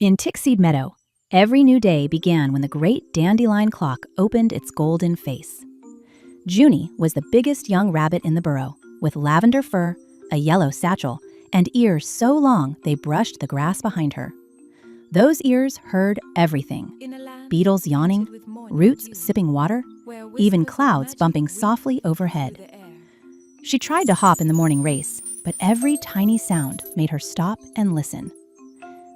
In Tickseed Meadow, every new day began when the great dandelion clock opened its golden face. Junie was the biggest young rabbit in the burrow, with lavender fur, a yellow satchel, and ears so long they brushed the grass behind her. Those ears heard everything: beetles yawning, roots sipping water, even clouds bumping softly overhead. She tried to hop in the morning race, but every tiny sound made her stop and listen.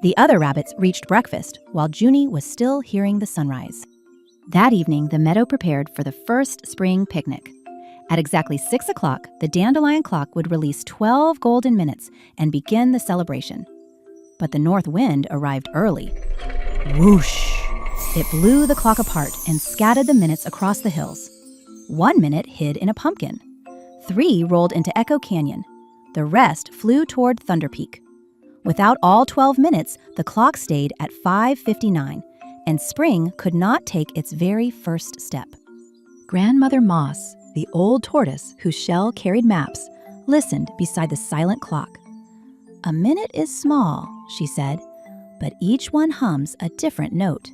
The other rabbits reached breakfast while Junie was still hearing the sunrise. That evening, the meadow prepared for the first spring picnic. At exactly 6 o'clock, the dandelion clock would release 12 golden minutes and begin the celebration. But the north wind arrived early. Whoosh! It blew the clock apart and scattered the minutes across the hills. 1 minute hid in a pumpkin. 3 rolled into Echo Canyon. The rest flew toward Thunder Peak. Without all 12 minutes, the clock stayed at 5:59, and spring could not take its very first step. Grandmother Moss, the old tortoise whose shell carried maps, listened beside the silent clock. "A minute is small," she said, "but each one hums a different note."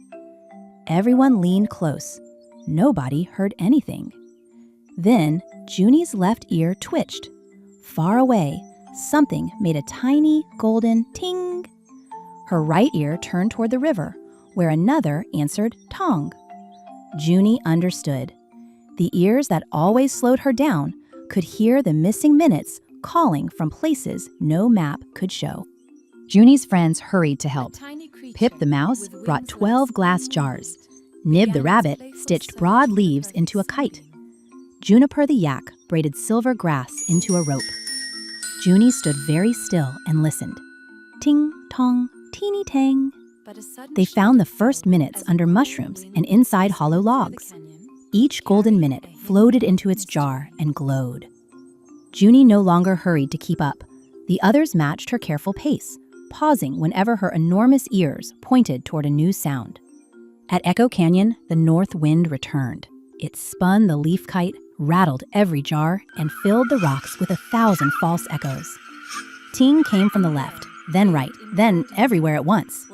Everyone leaned close. Nobody heard anything. Then Junie's left ear twitched. Far away, something made a tiny golden ting. Her right ear turned toward the river, where another answered tong. Junie understood. The ears that always slowed her down could hear the missing minutes calling from places no map could show. Junie's friends hurried to help. Pip the mouse brought 12 glass jars. Nib the rabbit stitched broad leaves into a kite. Juniper the yak braided silver grass into a rope. Junie stood very still and listened. Ting, tong, teeny tang. They found the first minutes under mushrooms and inside hollow logs. Each golden minute floated into its jar and glowed. Junie no longer hurried to keep up. The others matched her careful pace, pausing whenever her enormous ears pointed toward a new sound. At Echo Canyon, the north wind returned. It spun the leaf kite, rattled every jar, and filled the rocks with 1,000 false echoes. Ting came from the left, then right, then everywhere at once.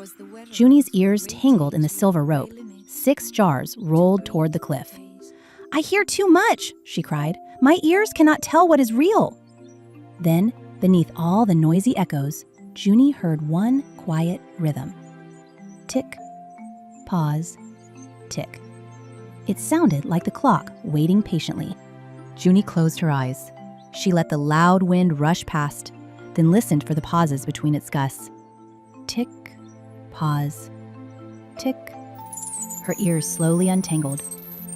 Junie's ears tangled in the silver rope. 6 jars rolled toward the cliff. "I hear too much," she cried. "My ears cannot tell what is real." Then, beneath all the noisy echoes, Junie heard one quiet rhythm. Tick, pause, tick. It sounded like the clock waiting patiently. Junie closed her eyes. She let the loud wind rush past, then listened for the pauses between its gusts. Tick, pause, tick. Her ears slowly untangled.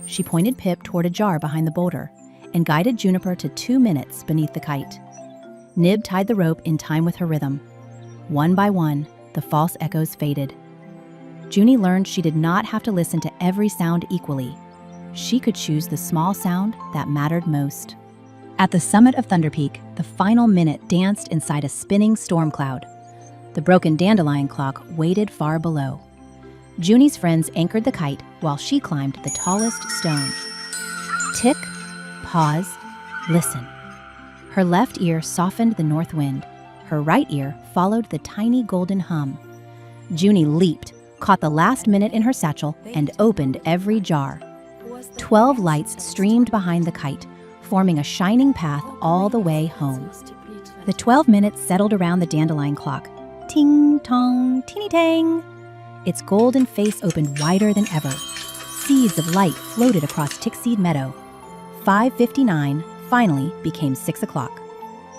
She pointed Pip toward a jar behind the boulder and guided Juniper to 2 minutes beneath the kite. Nib tied the rope in time with her rhythm. One by one, the false echoes faded. Junie learned she did not have to listen to every sound equally. She could choose the small sound that mattered most. At the summit of Thunder Peak, the final minute danced inside a spinning storm cloud. The broken dandelion clock waited far below. Junie's friends anchored the kite while she climbed the tallest stone. Tick, pause, listen. Her left ear softened the north wind. Her right ear followed the tiny golden hum. Junie leaped, caught the last minute in her satchel, and opened every jar. 12 lights streamed behind the kite, forming a shining path all the way home. The 12 minutes settled around the dandelion clock. Ting, tong, teeny tang. Its golden face opened wider than ever. Seeds of light floated across Tickseed Meadow. 5:59 finally became 6 o'clock.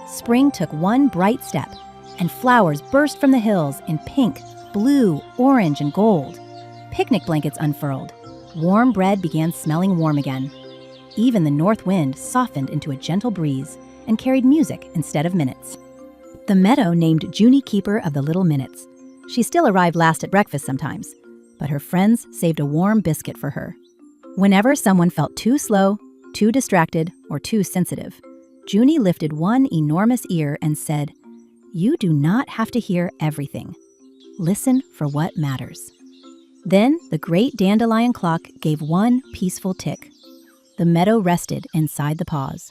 Spring took one bright step, and flowers burst from the hills in pink, blue, orange, and gold. Picnic blankets unfurled. Warm bread began smelling warm again. Even the north wind softened into a gentle breeze and carried music instead of minutes. The meadow named Junie keeper of the little minutes. She still arrived last at breakfast sometimes, but her friends saved a warm biscuit for her. Whenever someone felt too slow, too distracted, or too sensitive, Junie lifted one enormous ear and said, "You do not have to hear everything. Listen for what matters." Then the great dandelion clock gave one peaceful tick. The meadow rested inside the pause,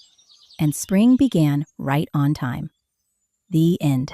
and spring began right on time. The end.